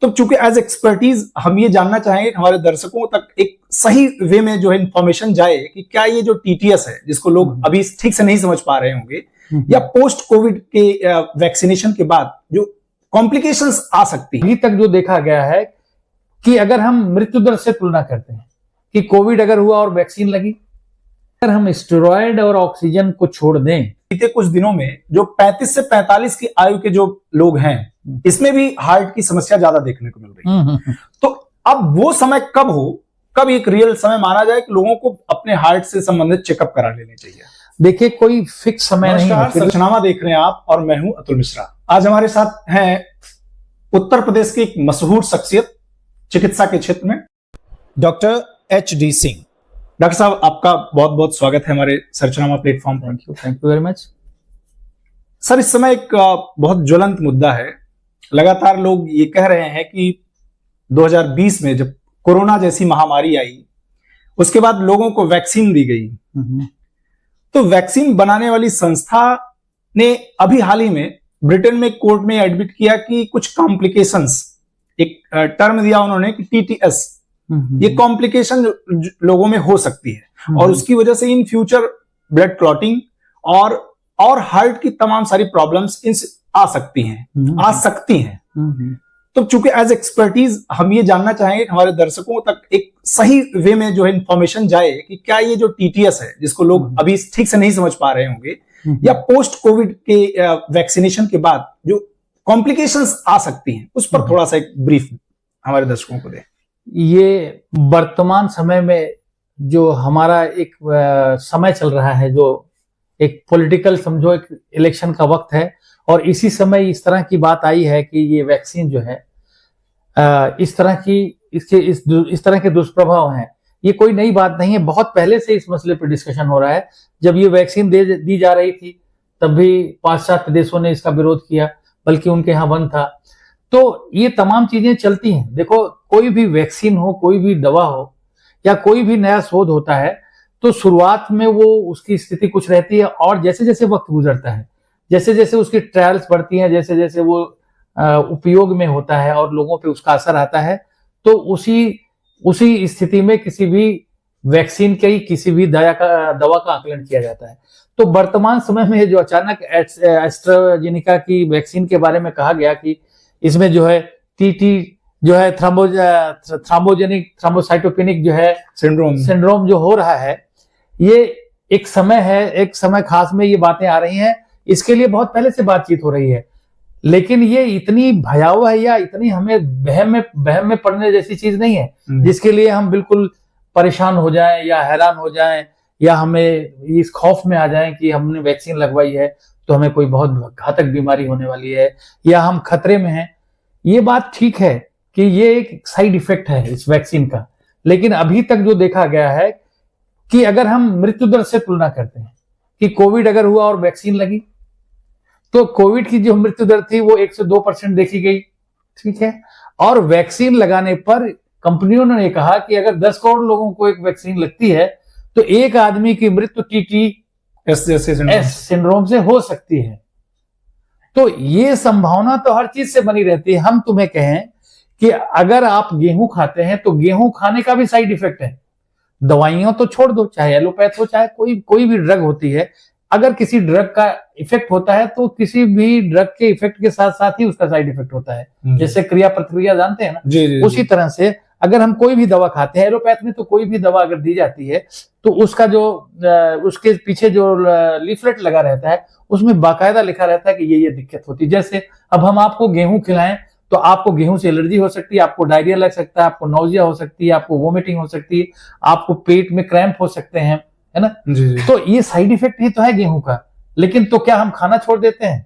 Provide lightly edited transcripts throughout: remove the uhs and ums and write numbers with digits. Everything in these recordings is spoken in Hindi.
तो चूंकि एज एक्सपर्टीज हम ये जानना चाहेंगे कि हमारे दर्शकों तक एक सही वे में जो है इंफॉर्मेशन जाए कि क्या ये जो टीटीएस है जिसको लोग अभी ठीक से नहीं समझ पा रहे होंगे या पोस्ट कोविड के वैक्सीनेशन के बाद जो कॉम्प्लिकेशंस आ सकती है। अभी तक जो देखा गया है कि अगर हम मृत्यु दर से तुलना करते हैं कि कोविड अगर हुआ और वैक्सीन लगी, अगर हम स्टेरॉयड और ऑक्सीजन को छोड़ दें, बीते कुछ दिनों में जो 35 से 45 की आयु के जो लोग हैं इसमें भी हार्ट की समस्या ज्यादा देखने को मिल रही है। तो अब वो समय कब हो, कब एक रियल समय माना जाए कि लोगों को अपने हार्ट से संबंधित चेकअप करा लेने चाहिए? देखिए, कोई फिक्स समय नहीं है। सर्चनामा देख रहे हैं आप और मैं हूं अतुल मिश्रा। आज हमारे साथ हैं उत्तर प्रदेश की एक मशहूर शख्सियत चिकित्सा के क्षेत्र में, डॉक्टर HD सिंह। डॉक्टर साहब, आपका बहुत बहुत स्वागत है हमारे सर्चनामा प्लेटफॉर्म पर। Thank you very much. Sir, इस समय एक बहुत ज्वलंत मुद्दा है। लगातार लोग ये कह रहे हैं कि 2020 में जब कोरोना जैसी महामारी आई उसके बाद लोगों को वैक्सीन दी गई, तो वैक्सीन बनाने वाली संस्था ने अभी हाल ही में ब्रिटेन में कोर्ट में एडमिट किया कि कुछ कॉम्प्लिकेशंस, एक टर्म दिया उन्होंने कि TTS, ये कॉम्प्लिकेशन लोगों में हो सकती है और उसकी वजह से इन फ्यूचर ब्लड क्लॉटिंग और हार्ट की तमाम सारी प्रॉब्लम्स आ सकती हैं। तो चूंकि एज एक्सपर्टीज हम ये जानना चाहेंगे कि हमारे दर्शकों तक एक सही वे में जो है इंफॉर्मेशन जाए कि क्या ये जो TTS है जिसको लोग अभी ठीक से नहीं समझ पा रहे होंगे या पोस्ट कोविड के वैक्सीनेशन के बाद जो कॉम्प्लिकेशंस आ सकती हैं, उस पर थोड़ा सा एक ब्रीफ हमारे दर्शकों को दें। ये वर्तमान समय में जो हमारा एक समय चल रहा है, जो एक पॉलिटिकल, समझो एक इलेक्शन का वक्त है, और इसी समय इस तरह की बात आई है कि ये वैक्सीन जो है इस तरह के दुष्प्रभाव हैं। ये कोई नई बात नहीं है, बहुत पहले से इस मसले पर डिस्कशन हो रहा है। जब ये वैक्सीन दी जा रही थी तब भी पाश्चात्य देशों ने इसका विरोध किया, बल्कि उनके यहाँ बंद था। तो ये तमाम चीजें चलती हैं। देखो, कोई भी वैक्सीन हो, कोई भी दवा हो या कोई भी नया शोध होता है तो शुरुआत में वो उसकी स्थिति कुछ रहती है, और जैसे जैसे वक्त गुजरता है, जैसे जैसे उसकी ट्रायल्स बढ़ती हैं, जैसे जैसे वो उपयोग में होता है और लोगों पे उसका असर आता है, तो उसी स्थिति में किसी भी वैक्सीन की, किसी भी दवा का आकलन किया जाता है। तो वर्तमान समय में जो अचानक एस्ट्राजेनेका की वैक्सीन के बारे में कहा गया कि इसमें जो है TT जो है थ्रोम्बोसाइटोपेनिक जो है सिंड्रोम जो हो रहा है, ये एक समय खास में ये बातें आ रही हैं। इसके लिए बहुत पहले से बातचीत हो रही है, लेकिन ये इतनी भयावह है या इतनी हमें बहम में पड़ने जैसी चीज नहीं है जिसके लिए हम बिल्कुल परेशान हो जाएं या हैरान हो जाएं या हमें इस खौफ में आ जाएं कि हमने वैक्सीन लगवाई है तो हमें कोई बहुत घातक बीमारी होने वाली है या हम खतरे में हैं। ये बात ठीक है कि ये एक साइड इफेक्ट है इस वैक्सीन का, लेकिन अभी तक जो देखा गया है कि अगर हम मृत्यु दर से तुलना करते हैं कि कोविड अगर हुआ और वैक्सीन लगी, तो कोविड की जो मृत्यु दर थी वो 1 से 2% देखी गई, ठीक है। और वैक्सीन लगाने पर कंपनियों ने कहा कि अगर 10 करोड़ लोगों को एक वैक्सीन लगती है तो एक आदमी की मृत्यु TTS सिंड्रोम से हो सकती है। तो ये संभावना तो हर चीज से बनी रहती है। हम तुम्हें कहें कि अगर आप गेहूं खाते हैं तो गेहूं खाने का भी साइड इफेक्ट है। दवाइयां तो छोड़ दो, चाहे एलोपैथ हो चाहे कोई भी ड्रग होती है, अगर किसी ड्रग का इफेक्ट होता है तो किसी भी ड्रग के इफेक्ट के साथ साथ ही उसका साइड इफेक्ट होता है। जैसे क्रिया प्रतिक्रिया जानते हैं ना, जी। उसी तरह से अगर हम कोई भी दवा खाते हैं, एलोपैथ में तो कोई भी दवा अगर दी जाती है तो उसका जो उसके पीछे जो लीफलेट लगा रहता है उसमें बाकायदा लिखा रहता है कि ये दिक्कत होती है। जैसे अब हम आपको गेहूं खिलाएं तो आपको गेहूं से एलर्जी हो सकती है, आपको डायरिया लग सकता है, आपको नौजिया हो सकती है, आपको वोमिटिंग हो सकती है, आपको पेट में क्रैम्प हो सकते हैं, है ना, जी। तो ये साइड इफेक्ट ही तो है गेहूं का। लेकिन तो क्या हम खाना छोड़ देते हैं?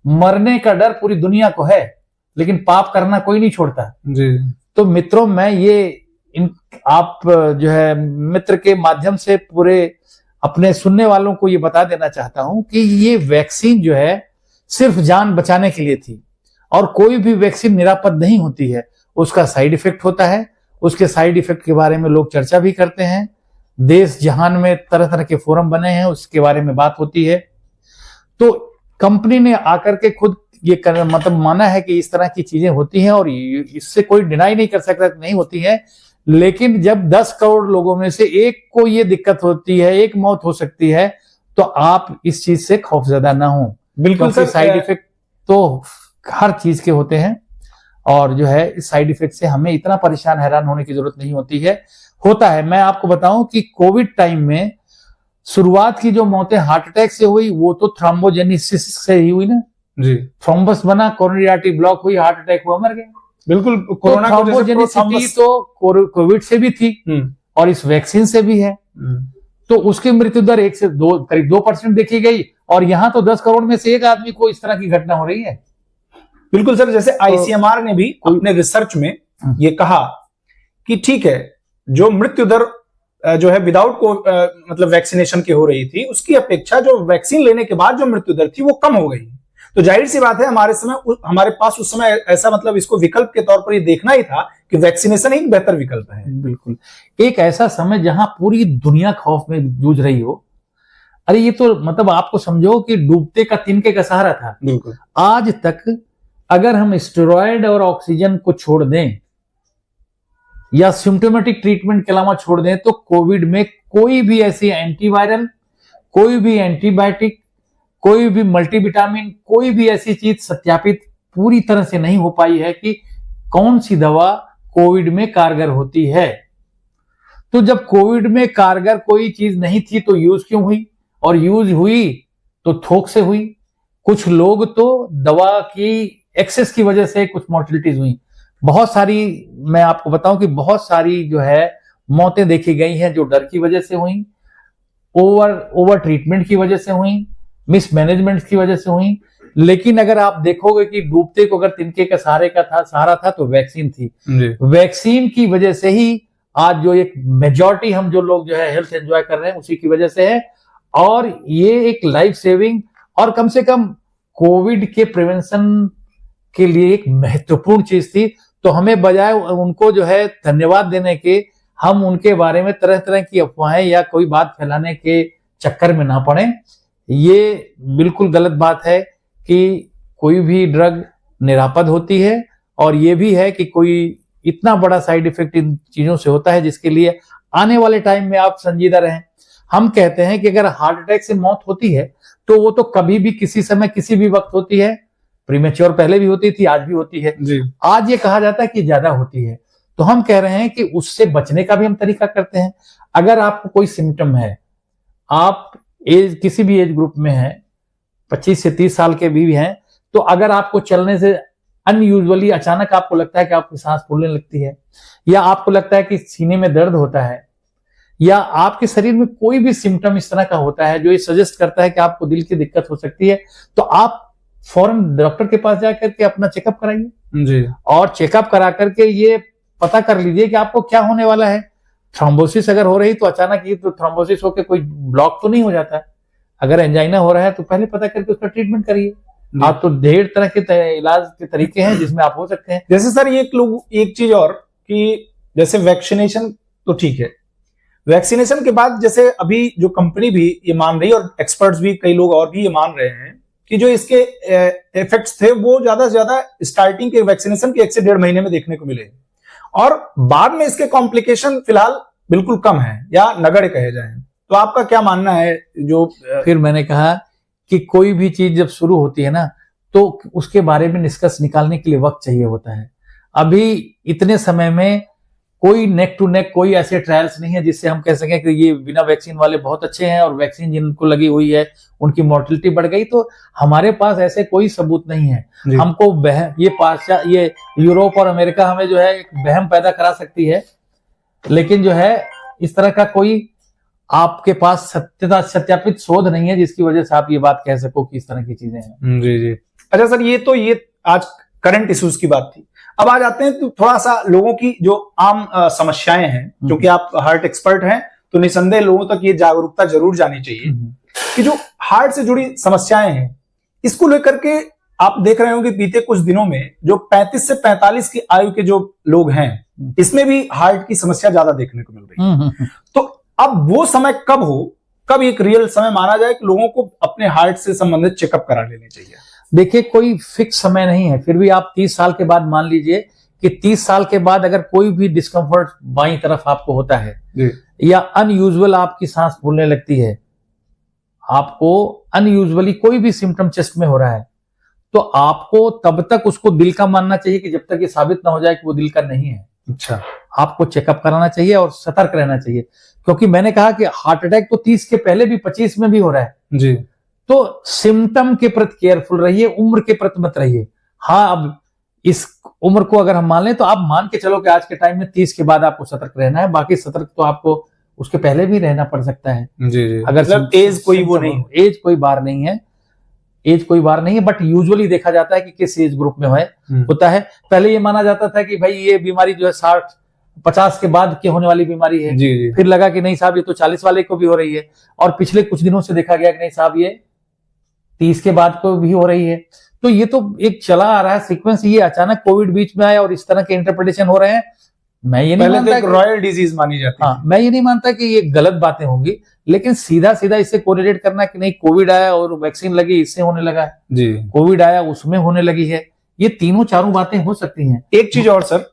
मरने का डर पूरी दुनिया को है, लेकिन पाप करना कोई नहीं छोड़ता, जी। तो मित्रों, मैं आप जो है मित्र के माध्यम से पूरे अपने सुनने वालों को ये बता देना चाहता हूं कि ये वैक्सीन जो है सिर्फ जान बचाने के लिए थी, और कोई भी वैक्सीन निरापद नहीं होती है। उसका साइड इफेक्ट होता है, उसके साइड इफेक्ट के बारे में लोग चर्चा भी करते हैं, देश जहान में तरह तरह के फोरम बने हैं, उसके बारे में बात होती है। तो कंपनी ने आकर के खुद मतलब माना है कि इस तरह की चीजें होती हैं, और इससे कोई डिनाई नहीं कर सकता नहीं होती है। लेकिन जब 10 करोड़ लोगों में से एक को ये दिक्कत होती है, एक मौत हो सकती है, तो आप इस चीज से खौफजदा ना हो। बिल्कुल सर, साइड इफेक्ट तो हर चीज के होते हैं, और जो है इस साइड इफेक्ट से हमें इतना परेशान हैरान होने की जरूरत नहीं होती है। होता है, मैं आपको बताऊं कि कोविड टाइम में शुरुआत की जो मौतें हार्ट अटैक से हुई, वो तो थ्रोम्बोजेनेसिस से ही हुई ना जी। थ्रोम्बस बना, कोरोनरी आर्टरी ब्लॉक हुई, हार्ट अटैक हुआ, मर गया। बिल्कुल, कोरोना थ्रोम्बोजेनेसिटी तो कोविड से भी थी और इस वैक्सीन से भी है। तो उसकी मृत्यु दर 1 से 2 करीब 2% देखी गई, और यहां तो 10 करोड़ में से एक आदमी को इस तरह की घटना हो रही है। बिल्कुल सर, जैसे आईसीएमआर ने भी अपने रिसर्च में ये कहा कि ठीक है, जो मृत्यु दर जो है विदाउट मतलब वैक्सीनेशन की हो रही थी, उसकी अपेक्षा जो वैक्सीन लेने के बाद जो मृत्यु दर थी वो कम हो गई। तो जाहिर सी बात है, हमारे पास उस समय ऐसा मतलब इसको विकल्प के तौर पर ये देखना ही था कि वैक्सीनेशन एक बेहतर विकल्प है। बिल्कुल, एक ऐसा समय जहां पूरी दुनिया खौफ में जूझ रही हो। अरे ये तो मतलब आपको समझो कि डूबते का तिनके का सहारा था। बिल्कुल, आज तक अगर हम स्टेरॉयड और ऑक्सीजन को छोड़ दें या सिम्टोमेटिक ट्रीटमेंट के अलावा छोड़ दें, तो कोविड में कोई भी ऐसी एंटीवायरल, कोई भी एंटीबायोटिक, कोई भी मल्टीविटामिन, कोई भी ऐसी चीज सत्यापित पूरी तरह से नहीं हो पाई है कि कौन सी दवा कोविड में कारगर होती है। तो जब कोविड में कारगर कोई चीज नहीं थी तो यूज क्यों हुई, और यूज हुई तो थोक से हुई। कुछ लोग तो दवा की एक्सेस की वजह से कुछ मॉर्टिलिटीज हुई। बहुत सारी, मैं आपको बताऊं कि बहुत सारी जो है मौतें देखी गई हैं जो डर की वजह से हुई, ओवर ट्रीटमेंट की वजह से हुई, मिसमैनेजमेंट की वजह से हुई। लेकिन अगर आप देखोगे कि डूबते को अगर तिनके का सहारा था तो वैक्सीन थी। वैक्सीन की वजह से ही आज जो एक मेजॉरिटी हम जो लोग जो है हेल्थ एंजॉय कर रहे हैं उसी की वजह से है। और ये एक लाइफ सेविंग और कम से कम कोविड के प्रिवेंशन के लिए एक महत्वपूर्ण चीज थी। तो हमें बजाय उनको जो है धन्यवाद देने के, हम उनके बारे में तरह तरह की अफवाहें या कोई बात फैलाने के चक्कर में ना पड़े। ये बिल्कुल गलत बात है कि कोई भी ड्रग निरापद होती है, और ये भी है कि कोई इतना बड़ा साइड इफेक्ट इन चीजों से होता है जिसके लिए आने वाले टाइम में आप संजीदा रहें। हम कहते हैं कि अगर हार्ट अटैक से मौत होती है तो वो तो कभी भी किसी समय किसी भी वक्त होती है। प्रीमेच्योर पहले भी होती थी, आज भी होती है जी। आज ये कहा जाता है कि ज्यादा होती है, तो हम कह रहे हैं कि उससे बचने का भी हम तरीका करते हैं। अगर आपको कोई सिम्टम है, आप किसी भी एज ग्रुप में हैं, 25 से 30 साल के भी हैं, तो अगर आपको चलने से अनयूजुअली अचानक आपको लगता है कि आपकी सांस फूलने लगती है, या आपको लगता है कि सीने में दर्द होता है, या आपके शरीर में कोई भी सिम्टम इस तरह का होता है जो ये सजेस्ट करता है कि आपको दिल की दिक्कत हो सकती है, तो आप फौरन डॉक्टर के पास जाकर के अपना चेकअप कराइए जी। और चेकअप करा करके ये पता कर लीजिए कि आपको क्या होने वाला है। थ्रोम्बोसिस अगर हो रही तो अचानक ये तो थ्रोम्बोसिस होकर कोई ब्लॉक तो नहीं हो जाता है। अगर एंजाइना हो रहा है तो पहले पता करके उसका ट्रीटमेंट करिए। आप तो ढेर तरह के इलाज के तरीके हैं जिसमें आप हो सकते हैं। जैसे सर एक चीज और कि जैसे वैक्सीनेशन तो ठीक है, वैक्सीनेशन के बाद जैसे अभी जो कंपनी भी ये मान रही है और एक्सपर्ट्स भी कई लोग और भी ये मान रहे हैं कि जो इसके इफेक्ट्स थे वो ज्यादा से ज्यादा स्टार्टिंग के वैक्सीनेशन के 1 से 1.5 महीने में देखने को मिले, और बाद में इसके कॉम्प्लिकेशन फिलहाल बिल्कुल कम है या नगण्य कहे जाए। तो आपका क्या मानना है? जो फिर मैंने कहा कि कोई भी चीज जब शुरू होती है ना तो उसके बारे में निष्कर्ष निकालने के लिए वक्त चाहिए होता है। अभी इतने समय में कोई नेक टू नेक कोई ऐसे ट्रायल्स नहीं है जिससे हम कह सकें कि ये बिना वैक्सीन वाले बहुत अच्छे हैं और वैक्सीन जिनको लगी हुई है उनकी मॉर्टिलिटी बढ़ गई। तो हमारे पास ऐसे कोई सबूत नहीं है। हमको ये यूरोप और अमेरिका हमें जो है एक वहम पैदा करा सकती है, लेकिन जो है इस तरह का कोई आपके पास सत्यापित शोध नहीं है जिसकी वजह से आप ये बात कह सको कि इस तरह की चीजें हैं। जी जी। अच्छा सर, ये आज करंट इश्यूज की बात थी। अब आ जाते हैं तो थोड़ा सा लोगों की जो आम समस्याएं हैं, क्योंकि आप हार्ट एक्सपर्ट हैं तो निसंदेह लोगों तक ये जागरूकता जरूर जानी चाहिए कि जो हार्ट से जुड़ी समस्याएं हैं इसको लेकर के आप देख रहे होंगे बीते कुछ दिनों में जो 35 से 45 की आयु के जो लोग हैं इसमें भी हार्ट की समस्या ज्यादा देखने को मिल रही है। तो अब वो समय कब एक रियल समय माना जाए कि लोगों को अपने हार्ट से संबंधित चेकअप करा लेने चाहिए? देखिए कोई फिक्स समय नहीं है, फिर भी आप 30 साल के बाद मान लीजिए कि 30 साल के बाद अगर कोई भी डिस्कम्फर्ट बाईं तरफ आपको होता है जी। या अनयूजुअल आपकी सांस फूलने लगती है, आपको अनयूजुअली कोई भी सिम्टम चेस्ट में हो रहा है, तो आपको तब तक उसको दिल का मानना चाहिए कि जब तक ये साबित ना हो जाए कि वो दिल का नहीं है। अच्छा, आपको चेकअप कराना चाहिए और सतर्क रहना चाहिए, क्योंकि मैंने कहा कि हार्ट अटैक तो 30 के पहले भी 25 में भी हो रहा है। जी। तो सिम्टम के प्रति केयरफुल रहिए, उम्र के प्रति मत रहिए। हाँ, अब इस उम्र को अगर हम मान लें तो आप मान के चलो कि आज के टाइम में 30 के बाद आपको सतर्क रहना है, बाकी सतर्क तो आपको उसके पहले भी रहना पड़ सकता है। जी जी। अगर मतलब एज कोई वो नहीं, एज कोई बार नहीं है, एज कोई बार नहीं है, बट यूजुअली देखा जाता है कि किस एज ग्रुप में होता है। पहले ये माना जाता था कि भाई ये बीमारी जो है 60-50 के बाद की होने वाली बीमारी है। जी जी। फिर लगा कि नहीं साहब ये तो 40 वाले को भी हो रही है, और पिछले कुछ दिनों से देखा गया कि नहीं साहब ये 30 के बाद को भी हो रही है। तो ये तो एक चला आ रहा है सीक्वेंस, ये अचानक कोविड बीच में आया और इस तरह के इंटरप्रिटेशन हो रहे हैं। मैं ये नहीं मानता एक रॉयल डिजीज मानी जाती है। हाँ, मैं ये नहीं मानता कि ये गलत बातें होंगी, लेकिन सीधा सीधा इससे कोरिलेट करना कि नहीं कोविड आया और वैक्सीन लगी इससे होने लगा है, जी, कोविड आया उसमें होने लगी है, ये तीनों चारों बातें हो सकती हैं। एक चीज और सर,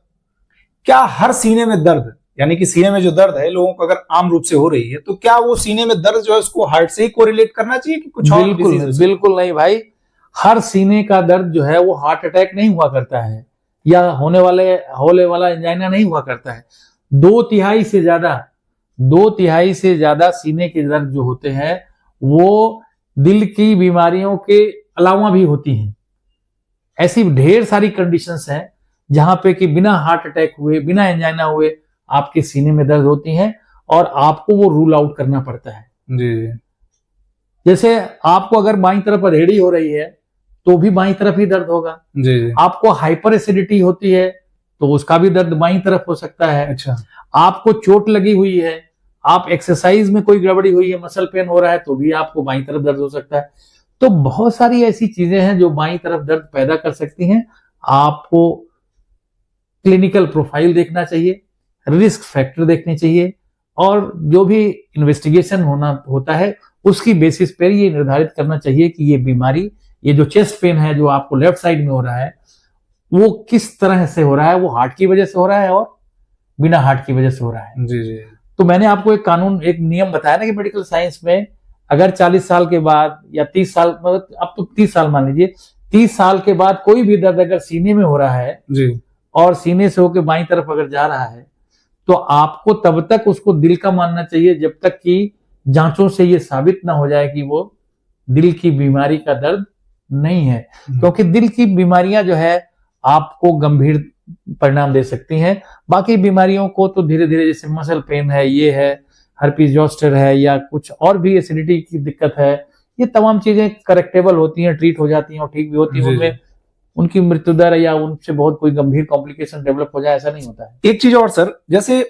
क्या हर सीने में दर्द, यानी कि सीने में जो दर्द है लोगों को अगर आम रूप से हो रही है, तो क्या वो सीने में दर्द जो है उसको हार्ट से ही कोरिलेट करना चाहिए कि कुछ और? बिल्कुल नहीं भाई, हर सीने का दर्द जो है वो हार्ट अटैक नहीं हुआ करता है या होने वाला एंजाइना नहीं हुआ करता है। 2/3 से ज्यादा सीने के दर्द जो होते हैं वो दिल की बीमारियों के अलावा भी होती हैं। ऐसी ढेर सारी कंडीशंस हैं जहां पे कि बिना हार्ट अटैक हुए, बिना एंजाइना हुए आपके सीने में दर्द होती हैं और आपको वो रूल आउट करना पड़ता है। जी। जैसे आपको अगर बाईं तरफ अधेड़ी हो रही है तो भी बाईं तरफ ही दर्द होगा। जी। आपको हाइपर एसिडिटी होती है तो उसका भी दर्द बाईं तरफ हो सकता है। अच्छा। आपको चोट लगी हुई है, आप एक्सरसाइज में कोई गड़बड़ी हुई है, मसल पेन हो रहा है, तो भी आपको बाईं तरफ दर्द हो सकता है। तो बहुत सारी ऐसी चीजें हैं जो बाईं तरफ दर्द पैदा कर सकती हैं। आपको क्लिनिकल प्रोफाइल देखना चाहिए, रिस्क फैक्टर देखने चाहिए, और जो भी इन्वेस्टिगेशन होता है उसकी बेसिस पर ये निर्धारित करना चाहिए कि ये बीमारी, ये जो चेस्ट पेन है जो आपको लेफ्ट साइड में हो रहा है, वो किस तरह से हो रहा है, वो हार्ट की वजह से हो रहा है और बिना हार्ट की वजह से हो रहा है। जी जी। तो मैंने आपको एक नियम बताया ना कि मेडिकल साइंस में अगर 40 साल के बाद या 30 साल, मतलब अब तो 30 साल मान लीजिए, 30 साल के बाद कोई भी दर्द अगर सीने में हो रहा है जी, और सीने से होकर बाईं तरफ अगर जा रहा है, तो आपको तब तक उसको दिल का मानना चाहिए जब तक कि जांचों से ये साबित ना हो जाए कि वो दिल की बीमारी का दर्द नहीं है। क्योंकि दिल की बीमारियां जो है आपको गंभीर परिणाम दे सकती हैं। बाकी बीमारियों को तो धीरे धीरे, जैसे मसल पेन है, ये है, हर्पीज जोस्टर है, या कुछ और भी एसिडिटी की दिक्कत है, ये तमाम चीजें करेक्टेबल होती हैं, ट्रीट हो जाती हैं और ठीक भी होती हैं। उनमें उनकी मृत्यु दर या उनसे बहुत कोई गंभीर कॉम्प्लिकेशन डेवलप हो जाए ऐसा नहीं होता है। एक चीज और सर, जैसे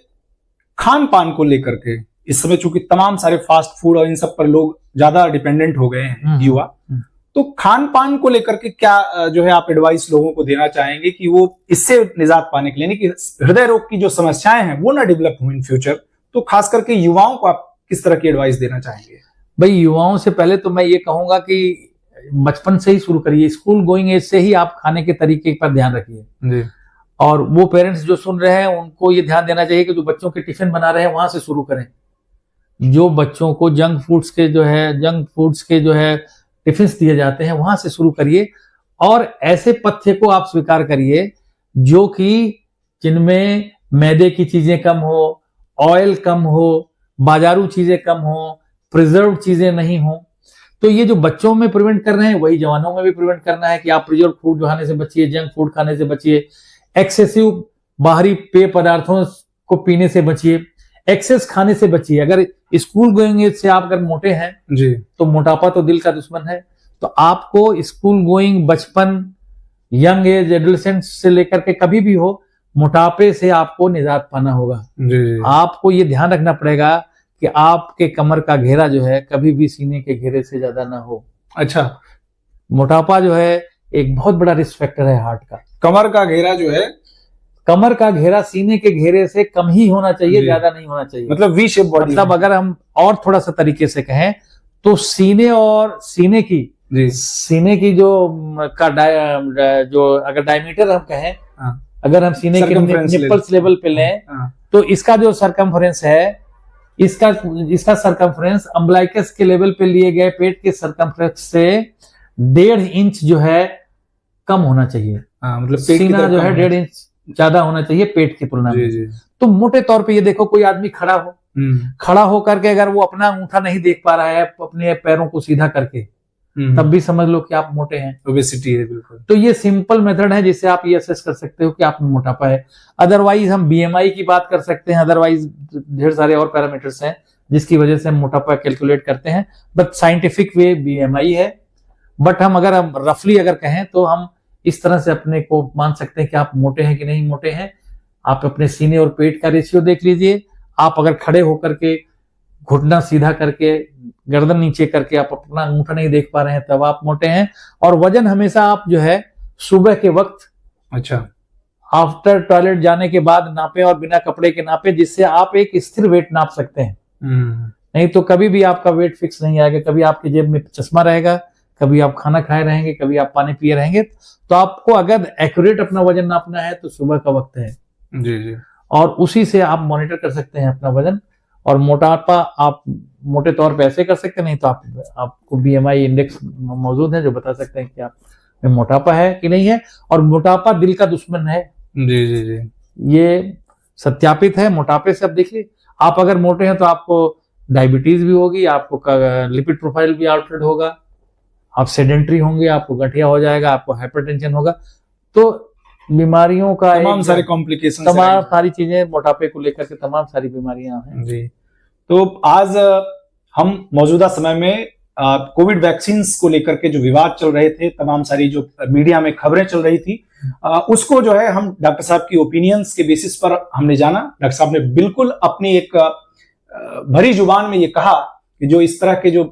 खान पान को लेकर के इस समय चूंकि तमाम सारे फास्ट फूड और इन सब पर लोग ज्यादा डिपेंडेंट हो गए हैं युवा, तो खान पान को लेकर के क्या जो है आप एडवाइस लोगों को देना चाहेंगे कि वो इससे निजात पाने के लिए, कि हृदय रोग की जो समस्याएं हैं वो ना डेवलप हो इन फ्यूचर, तो खास करके युवाओं को आप किस तरह की एडवाइस देना चाहेंगे? भाई युवाओं से पहले तो मैं ये कहूंगा कि बचपन से ही शुरू करिए, स्कूल गोइंग एज से ही आप खाने के तरीके पर ध्यान रखिए जी। और वो पेरेंट्स जो सुन रहे हैं उनको ये ध्यान देना चाहिए कि जो बच्चों के टिफिन बना रहे हैं वहां से शुरू करें। जो बच्चों को जंक फूड्स के जो है टिफिन दिए जाते हैं वहां से शुरू करिए, और ऐसे पथ्य को आप स्वीकार करिए जो कि जिनमें मैदे की चीजें कम हो, ऑयल कम हो, बाजारू चीजें कम हो, प्रिजर्व चीजें नहीं हो। तो ये जो बच्चों में प्रिवेंट कर रहे हैं वही जवानों में भी प्रिवेंट करना है कि आप प्रिजर्व फूड खाने से बचिए, जंक फूड खाने से बचिए, एक्सेसिव बाहरी पेय पदार्थों को पीने से बचिए, एक्सेस खाने से बचिए। अगर स्कूल गोइंग एज से आप अगर मोटे हैं जी, तो मोटापा तो दिल का दुश्मन है, तो आपको स्कूल गोइंग बचपन, यंग एज, एडोलेसेंट से लेकर के कभी भी हो, मोटापे से आपको निजात पाना होगा। जी। आपको ये ध्यान रखना पड़ेगा कि आपके कमर का घेरा जो है कभी भी सीने के घेरे से ज्यादा ना हो। अच्छा, मोटापा जो है एक बहुत बड़ा रिस्क फैक्टर है हार्ट का। कमर का घेरा जो है, कमर का घेरा सीने के घेरे से कम ही होना चाहिए, ज्यादा नहीं होना चाहिए। मतलब V-शेप बॉडी। मतलब अगर हम और थोड़ा सा तरीके से कहें तो सीने और सीने की जी। सीने की जो अगर डायमीटर हम कहें, हाँ। अगर हम सीने के निप्पल्स लेवल पे लें, तो इसका जो सरकमफ्रेंस है, इसका सरकमफ्रेंस अम्बलाइकस के लेवल पे लिए गए पेट के सरकमफ्रेंस से 1.5 इंच जो है कम होना चाहिए। मतलब सीना जो है 1.5 इंच ज्यादा होना चाहिए पेट की तुलना में। जी। तो मोटे तौर पे ये देखो, कोई आदमी खड़ा हो करके अगर वो अपना अंगूठा नहीं देख पा रहा है अपने पैरों को सीधा करके, तब भी समझ लो कि आप मोटे हैं, ओबेसिटी है। बिल्कुल। तो ये सिंपल मेथड है जिससे आप ये असेस कर सकते हो कि आप में मोटापा है। अदरवाइज हम बीएमआई की बात कर सकते हैं, अदरवाइज ढेर सारे और पैरामीटर्स हैं जिसकी वजह से हम मोटापा कैलकुलेट करते हैं, बट साइंटिफिक वे बीएमआई है। बट हम अगर रफली अगर कहें तो हम इस तरह से अपने को मान सकते हैं कि आप मोटे हैं कि नहीं मोटे हैं। आप अपने सीने और पेट का रेशियो देख लीजिए। आप अगर खड़े होकर के घुटना सीधा करके गर्दन नीचे करके आप अपना अंगूठा नहीं देख पा रहे हैं, तब आप मोटे हैं। और वजन हमेशा आप जो है सुबह के वक्त, अच्छा, आफ्टर टॉयलेट जाने के बाद नापे और बिना कपड़े के नापे, जिससे आप एक स्थिर वेट नाप सकते हैं। नहीं तो कभी भी आपका वेट फिक्स नहीं आएगा। कभी आपकी जेब में चश्मा रहेगा, कभी आप खाना खाए रहेंगे, कभी आप पानी पिए रहेंगे। तो आपको अगर एक्यूरेट अपना वजन नापना है तो सुबह का वक्त है। जी। और उसी से आप मॉनिटर कर सकते हैं अपना वजन। और मोटापा आप मोटे तौर पे ऐसे कर सकते हैं, नहीं तो आपको बीएमआई इंडेक्स मौजूद है जो बता सकते हैं कि आप में मोटापा है कि नहीं है। और मोटापा दिल का दुश्मन है। जी। ये सत्यापित है। मोटापे से अब देखिए, आप अगर मोटे हैं तो आपको डायबिटीज भी होगी, आपको लिपिड प्रोफाइल भी अल्टर्ड होगा, आप सेडेंट्री होंगे, आपको गठिया हो जाएगा, आपको हाइपरटेंशन होगा। तो बीमारियों का तमाम सारे कॉम्प्लिकेशन, तमाम सारी चीजें मोटापे को लेकर के तमाम सारी बीमारियां हैं। जी। तो आज हम मौजूदा समय में कोविड वैक्सीन को लेकर के जो विवाद चल रहे थे, तमाम सारी जो मीडिया में खबरें चल रही थी, उसको जो है हम डॉक्टर साहब की ओपिनियंस के बेसिस पर हमने जाना। डॉक्टर साहब ने बिल्कुल अपनी एक भरी जुबान में ये कहा कि जो इस तरह के जो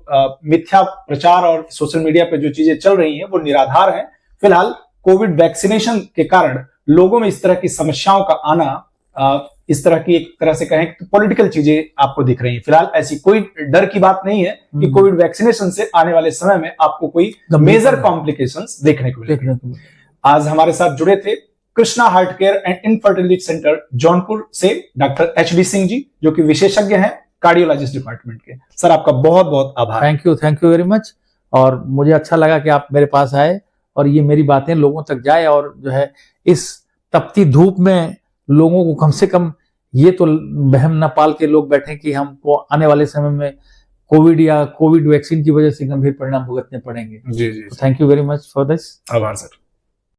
मिथ्या प्रचार और सोशल मीडिया पे जो चीजें चल रही हैं वो निराधार हैं। फिलहाल कोविड वैक्सीनेशन के कारण लोगों में इस तरह की समस्याओं का आना, इस तरह की एक तरह से कहें तो पॉलिटिकल चीजें आपको दिख रही हैं। फिलहाल ऐसी कोई डर की बात नहीं है कि कोविड वैक्सीनेशन से आने वाले समय में आपको कोई मेजर कॉम्प्लिकेशंस देखने को मिलेंगे। आज हमारे साथ जुड़े थे Krishna heart care and infertility centre Jaunpur से डॉक्टर एच.डी. सिंह जी, जो कि विशेषज्ञ हैं कार्डियोलॉजिस्ट डिपार्टमेंट के। सर, आपका बहुत बहुत आभार। Thank you very much. और मुझे अच्छा लगा कि आप मेरे पास आए और ये मेरी बातें लोगों तक जाए, और जो है इस तपती धूप में लोगों को कम से कम ये तो बहम न पाल के लोग बैठे कि हमको आने वाले समय में कोविड या कोविड वैक्सीन की वजह से गंभीर परिणाम भुगतने पड़ेंगे। जी। Thank you very much for this. आभार सर।